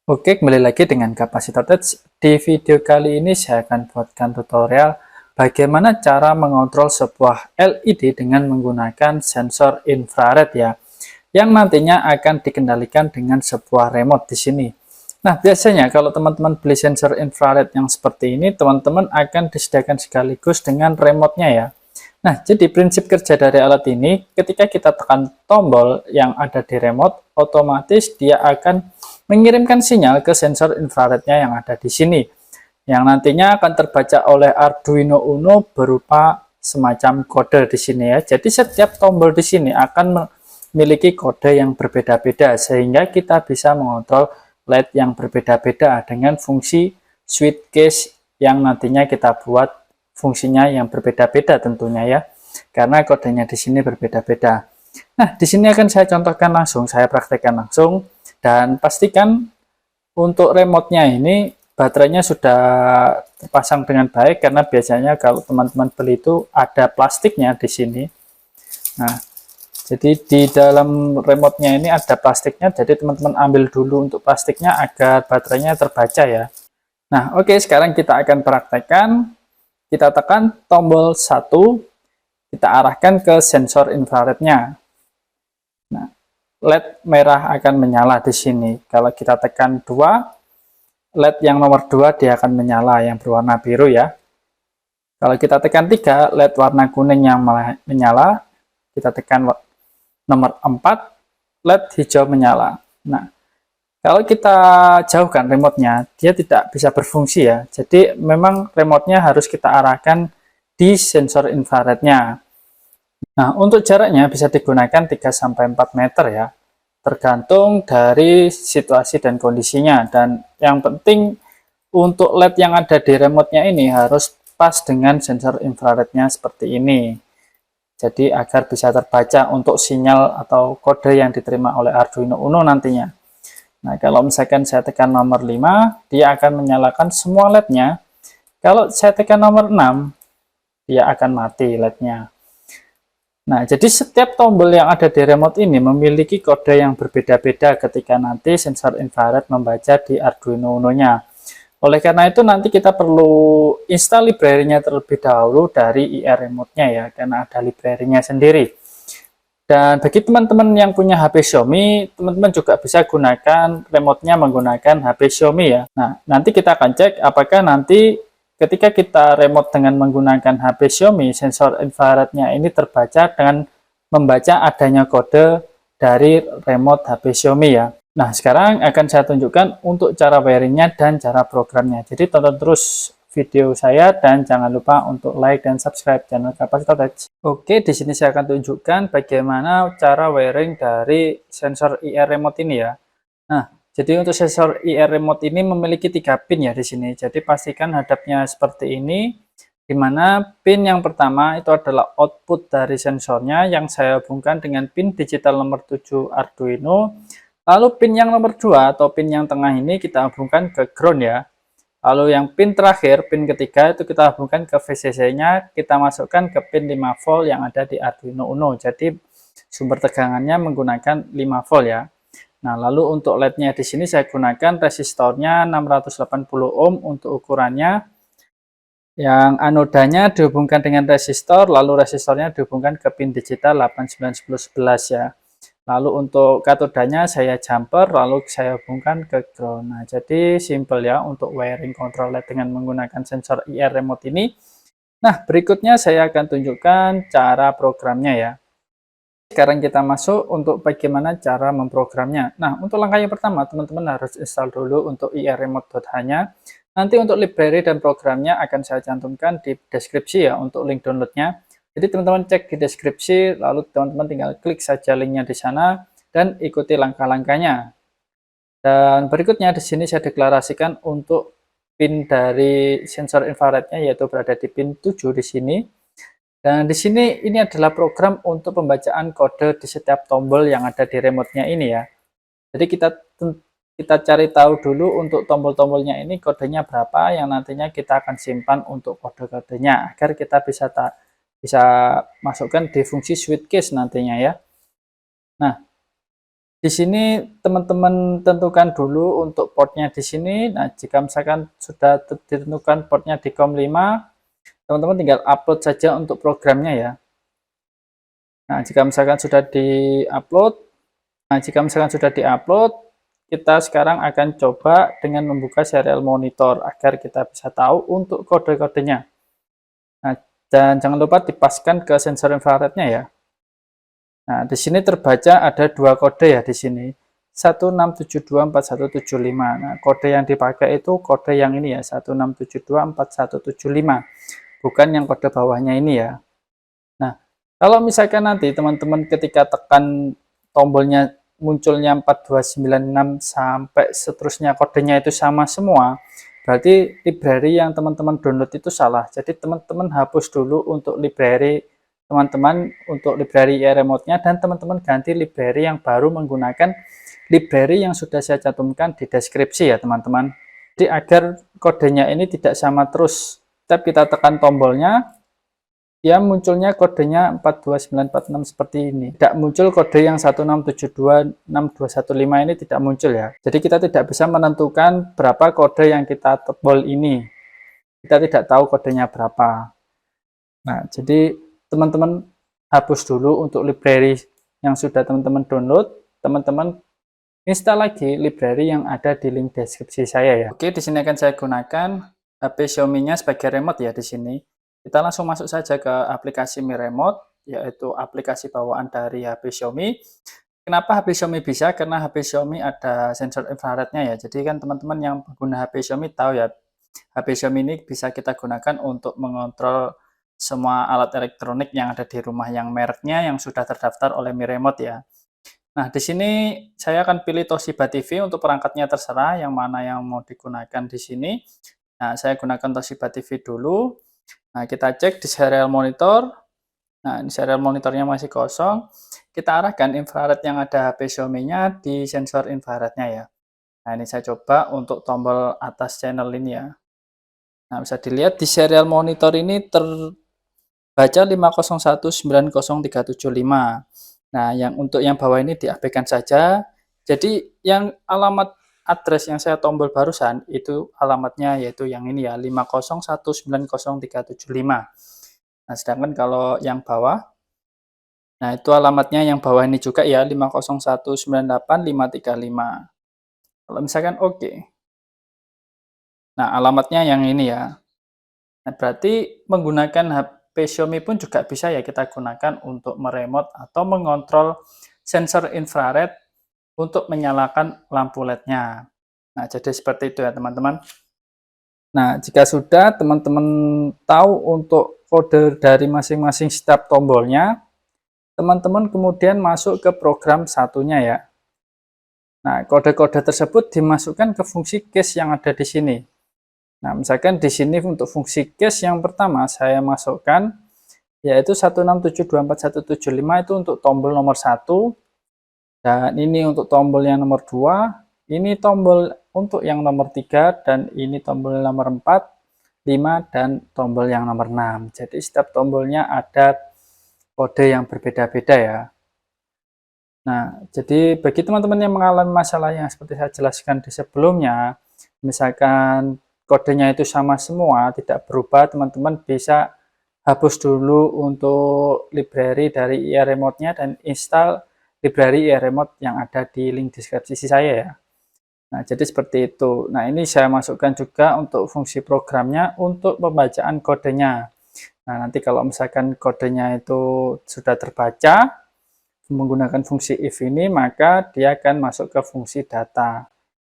Oke, kembali lagi dengan Kapasitor Touch. Di video kali ini saya akan buatkan tutorial bagaimana cara mengontrol sebuah LED dengan menggunakan sensor infrared ya, yang nantinya akan dikendalikan dengan sebuah remote di sini. Nah, biasanya kalau teman-teman beli sensor infrared yang seperti ini, teman-teman akan disediakan sekaligus dengan remote-nya ya. Nah, jadi prinsip kerja dari alat ini, ketika kita tekan tombol yang ada di remote, otomatis dia akan mengirimkan sinyal ke sensor infrarednya yang ada di sini, yang nantinya akan terbaca oleh Arduino Uno berupa semacam kode di sini ya. Jadi setiap tombol di sini akan memiliki kode yang berbeda-beda, sehingga kita bisa mengontrol LED yang berbeda-beda dengan fungsi switch case yang nantinya kita buat fungsinya yang berbeda-beda tentunya ya, karena kodenya di sini berbeda-beda. Nah, di sini akan saya contohkan langsung, saya praktekkan langsung, dan pastikan untuk remote-nya ini baterainya sudah terpasang dengan baik, karena biasanya kalau teman-teman beli itu ada plastiknya di sini. Nah, jadi di dalam remote-nya ini ada plastiknya, jadi teman-teman ambil dulu untuk plastiknya agar baterainya terbaca ya. Nah, oke, sekarang kita akan praktekkan. Kita tekan tombol 1, kita arahkan ke sensor infrarednya. Nah, LED merah akan menyala di sini. Kalau kita tekan 2, LED yang nomor 2 dia akan menyala yang berwarna biru ya. Kalau kita tekan 3, LED warna kuning yang menyala. Kita tekan nomor 4, LED hijau menyala. Nah, kalau kita jauhkan remote-nya, dia tidak bisa berfungsi ya. Jadi memang remote-nya harus kita arahkan di sensor infrarednya. Nah, untuk jaraknya bisa digunakan 3-4 meter ya, tergantung dari situasi dan kondisinya. Dan yang penting untuk LED yang ada di remote-nya ini harus pas dengan sensor infrarednya seperti ini. Jadi agar bisa terbaca untuk sinyal atau kode yang diterima oleh Arduino Uno nantinya. Nah, kalau misalkan saya tekan nomor 5, dia akan menyalakan semua LED-nya. Kalau saya tekan nomor 6, dia akan mati LED-nya. Nah, jadi setiap tombol yang ada di remote ini memiliki kode yang berbeda-beda ketika nanti sensor infrared membaca di Arduino Uno-nya. Oleh karena itu, nanti kita perlu install library-nya terlebih dahulu dari IR remote-nya ya, karena ada library-nya sendiri. Dan bagi teman-teman yang punya HP Xiaomi, teman-teman juga bisa gunakan remote-nya menggunakan HP Xiaomi ya. Nah, nanti kita akan cek apakah nanti ketika kita remote dengan menggunakan HP Xiaomi, sensor infrarednya ini terbaca dengan membaca adanya kode dari remote HP Xiaomi ya. Nah, sekarang akan saya tunjukkan untuk cara wiringnya dan cara programnya. Jadi tonton terus video saya dan jangan lupa untuk like dan subscribe channel Kapasitor Touch. Oke, di sini saya akan tunjukkan bagaimana cara wiring dari sensor IR remote ini ya. Nah, jadi untuk sensor IR remote ini memiliki 3 pin ya di sini. Jadi pastikan hadapnya seperti ini, di mana pin yang pertama itu adalah output dari sensornya yang saya hubungkan dengan pin digital nomor 7 Arduino. Lalu pin yang nomor 2 atau pin yang tengah ini kita hubungkan ke ground ya. Lalu yang pin terakhir, pin ketiga itu kita hubungkan ke VCC-nya, kita masukkan ke pin 5 volt yang ada di Arduino Uno. Jadi sumber tegangannya menggunakan 5 volt ya. Nah, lalu untuk LED-nya di sini saya gunakan resistornya 680 ohm untuk ukurannya. Yang anodanya dihubungkan dengan resistor, lalu resistornya dihubungkan ke pin digital 8, 9, 10, 11 ya. Lalu untuk katodanya saya jumper, lalu saya hubungkan ke ground. Nah, jadi simple ya untuk wiring control LED dengan menggunakan sensor IR remote ini. Nah, berikutnya saya akan tunjukkan cara programnya ya. Sekarang kita masuk untuk bagaimana cara memprogramnya. Nah, untuk langkah yang pertama, teman-teman harus install dulu untuk IR remote.h-nya. Nanti untuk library dan programnya akan saya cantumkan di deskripsi ya untuk link downloadnya. Jadi teman-teman cek di deskripsi, lalu teman-teman tinggal klik saja linknya di sana dan ikuti langkah-langkahnya. Dan berikutnya di sini saya deklarasikan untuk pin dari sensor infrarednya yaitu berada di pin 7 di sini. Dan di sini ini adalah program untuk pembacaan kode di setiap tombol yang ada di remote-nya ini ya. Jadi kita cari tahu dulu untuk tombol-tombolnya ini kodenya berapa yang nantinya kita akan simpan untuk kode-kodenya agar kita bisa masukkan di fungsi switch case nantinya ya. Nah, Di sini teman-teman tentukan dulu untuk portnya di sini. Nah, jika misalkan sudah ditentukan portnya di COM5, teman-teman tinggal upload saja untuk programnya ya. Nah, jika misalkan sudah di-upload, kita sekarang akan coba dengan membuka serial monitor agar kita bisa tahu untuk kode-kodenya. Nah, dan jangan lupa dipaskan ke sensor infrarednya ya. Nah, di sini terbaca ada dua kode ya di sini. 16724175. Nah, kode yang dipakai itu kode yang ini ya, 16724175. Bukan yang kode bawahnya ini ya. Nah, kalau misalkan nanti teman-teman ketika tekan tombolnya munculnya 4296 sampai seterusnya kodenya itu sama semua, berarti library yang teman-teman download itu salah. Jadi teman-teman hapus dulu untuk library teman-teman untuk library remote-nya dan teman-teman ganti library yang baru menggunakan library yang sudah saya cantumkan di deskripsi ya teman-teman. Jadi agar kodenya ini tidak sama terus, setiap kita tekan tombolnya ya munculnya kodenya 42946 seperti ini. Tidak muncul kode yang 16726215 ini tidak muncul ya. Jadi kita tidak bisa menentukan berapa kode yang kita tebal ini. Kita tidak tahu kodenya berapa. Nah, jadi teman-teman hapus dulu untuk library yang sudah teman-teman download, teman-teman install lagi library yang ada di link deskripsi saya ya. Oke, di sini akan saya gunakan HP Xiaomi-nya sebagai remote ya di sini. Kita langsung masuk saja ke aplikasi Mi Remote, yaitu aplikasi bawaan dari HP Xiaomi. Kenapa HP Xiaomi bisa? Karena HP Xiaomi ada sensor infrarednya ya. Jadi kan teman-teman yang pengguna HP Xiaomi tahu ya, HP Xiaomi ini bisa kita gunakan untuk mengontrol semua alat elektronik yang ada di rumah yang mereknya yang sudah terdaftar oleh Mi Remote ya. Nah, di sini saya akan pilih Toshiba TV untuk perangkatnya terserah yang mana yang mau digunakan di sini. Nah, saya gunakan Toshiba TV dulu. Nah, kita cek di serial monitor. Nah, ini serial monitornya masih kosong. Kita arahkan infrared yang ada HP Xiaomi-nya di sensor infrarednya ya. Nah, ini saya coba untuk tombol atas channel ini ya. Nah, bisa dilihat di serial monitor ini baca 501903775. Nah, yang untuk yang bawah ini diabaikan saja. Jadi yang alamat address yang saya tombol barusan itu alamatnya yaitu yang ini ya 501903775. Nah, sedangkan kalau yang bawah, nah itu alamatnya yang bawah ini juga ya 501985535. Kalau misalkan oke. Nah, alamatnya yang ini ya. Nah, berarti menggunakan HP Xiaomi pun juga bisa ya kita gunakan untuk meremote atau mengontrol sensor infrared untuk menyalakan lampu LED-nya. Nah, jadi seperti itu ya teman-teman. Nah, jika sudah teman-teman tahu untuk kode dari masing-masing setiap tombolnya, teman-teman kemudian masuk ke program satunya ya. Nah, kode-kode tersebut dimasukkan ke fungsi case yang ada di sini. Nah, misalkan di sini untuk fungsi case yang pertama saya masukkan yaitu 16724175 itu untuk tombol nomor 1 dan ini untuk tombol yang nomor 2, ini tombol untuk yang nomor 3 dan ini tombol nomor 4, 5 dan tombol yang nomor 6. Jadi setiap tombolnya ada kode yang berbeda-beda ya. Nah, jadi bagi teman-teman yang mengalami masalah yang seperti saya jelaskan di sebelumnya, misalkan kodenya itu sama semua, tidak berubah, teman-teman bisa hapus dulu untuk library dari iRemote-nya dan install library iRemote yang ada di link deskripsi saya ya. Nah, jadi seperti itu. Nah, ini saya masukkan juga untuk fungsi programnya untuk pembacaan kodenya. Nah, nanti kalau misalkan kodenya itu sudah terbaca menggunakan fungsi if ini, maka dia akan masuk ke fungsi data.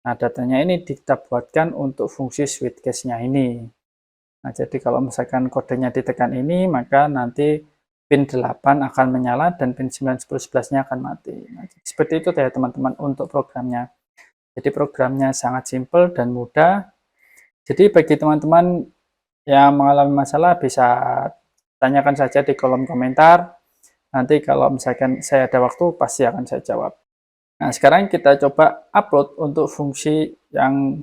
Nah, datanya ini kita buatkan untuk fungsi switch case-nya ini. Nah, jadi kalau misalkan kodenya ditekan ini, maka nanti pin 8 akan menyala dan pin 9, 10, 11-nya akan mati. Nah, seperti itu ya teman-teman untuk programnya. Jadi programnya sangat simpel dan mudah. Jadi bagi teman-teman yang mengalami masalah bisa tanyakan saja di kolom komentar. Nanti kalau misalkan saya ada waktu pasti akan saya jawab. Nah, sekarang kita coba upload untuk fungsi yang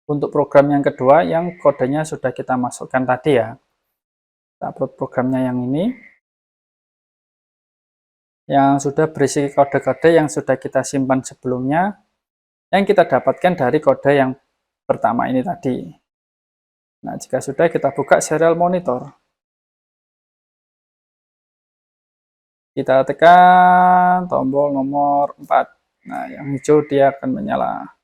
untuk program yang kedua yang kodenya sudah kita masukkan tadi ya. Kita upload programnya yang ini. yang sudah berisi kode-kode yang sudah kita simpan sebelumnya, yang kita dapatkan dari kode yang pertama ini tadi. Nah, jika sudah, kita buka serial monitor. Kita tekan tombol nomor 4. Nah, yang hijau dia akan menyala.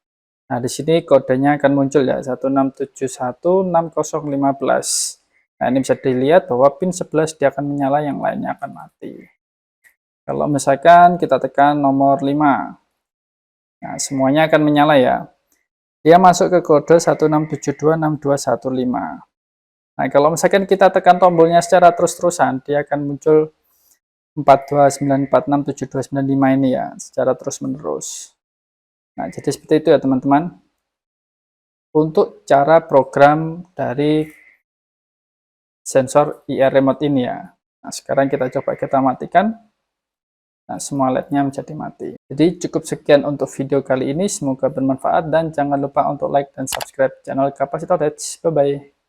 Nah, di sini kodenya akan muncul ya, 16716015. Nah, ini bisa dilihat bahwa pin 11 dia akan menyala, yang lainnya akan mati. Kalau misalkan kita tekan nomor 5, nah semuanya akan menyala ya. Dia masuk ke kode 16726215. Nah, kalau misalkan kita tekan tombolnya secara terus-terusan, dia akan muncul 42946725 ini ya, secara terus-menerus. Nah, jadi seperti itu ya teman-teman. Untuk cara program dari sensor IR remote ini ya. Nah, sekarang kita coba kita matikan. Nah, semua LED-nya menjadi mati. Jadi cukup sekian untuk video kali ini. Semoga bermanfaat dan jangan lupa untuk like dan subscribe channel Kapasitor Edge. Bye-bye.